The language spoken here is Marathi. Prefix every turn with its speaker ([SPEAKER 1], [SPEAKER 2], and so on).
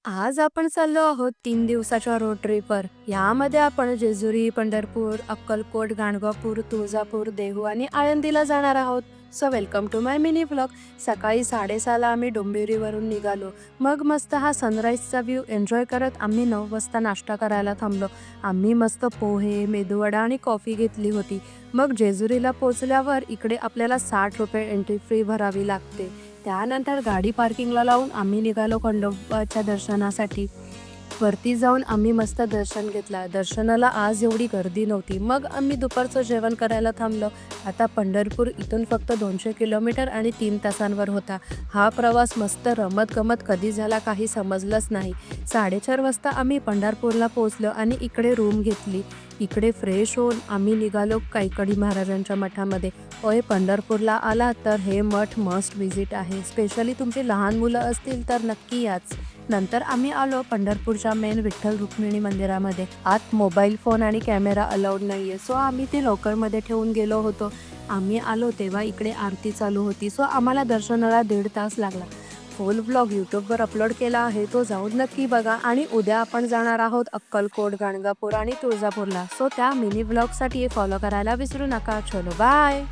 [SPEAKER 1] आज आपण चाललो आहोत 3 दिवसाच्या रोड ट्रिपवर. यामध्ये आपण जेजुरी, पंढरपूर, अक्कलकोट, गाणगापूर, तुळजापूर, देहू आणि आळंदीला जाणार आहोत. So welcome to my mini vlog. सकाळी 6:30ला आम्ही डोंबिवलीवरून निघालो. मग मस्त हा सनराईजचा व्ह्यू एन्जॉय करत आम्ही 9 वाजता नाश्ता करायला थांबलो. आम्ही मस्त पोहे, मेदूवडा आणि कॉफी घेतली होती. मग जेजुरीला पोचल्यावर इकडे आपल्याला 60 रुपये एंट्री फी भरावी लागते. त्यानंतर गाडी पार्किंगला लावून आम्ही निघालो खंडोबाच्या दर्शनासाठी. वरती जाऊन आम्ही मस्त दर्शन घेतला. दर्शनाला आज एवढी गर्दी नव्हती. मग आम्ही दुपारचं जेवण करायला थांबलो. आता पंढरपूर इथून फक्त 200 किलोमीटर आणि 3 तासांवर होता. हा प्रवास मस्त रमत-गमत कधी झाला काही समजलंच नाही. 4:30 वाजता आम्ही पंढरपूरला पोहोचलो आणि इकडे रूम घेतली. इकडे फ्रेश होऊन आम्ही निघालो कैकाडी महाराजांच्या मठामध्ये. होय, पंढरपूरला आला तर हे मठ मस्ट व्हिजिट आहे. स्पेशली तुमची लहान मुलं असतील तर नक्की याच. नंतर आम्ही आलो पंढरपूरच्या मेन विठ्ठल रुक्मिणी मंदिरामध्ये. आत मोबाईल फोन आणि कॅमेरा अलाउड नाही आहे. सो आम्ही ते लॉकरमध्ये ठेवून गेलो होतो. आम्ही आलो तेव्हा इकडे आरती चालू होती. सो आम्हाला दर्शनाला 1.5 तास लागला. फुल ब्लॉग यूट्यूबवर अपलोड केला आहे, तो जाऊन नक्की बघा. आणि उद्या आपण जाणार आहोत अक्कलकोट, गाणगापूर आणि तुळजापूरला. सो त्या मिनी ब्लॉगसाठी फॉलो करायला विसरू नका. चलो बाय.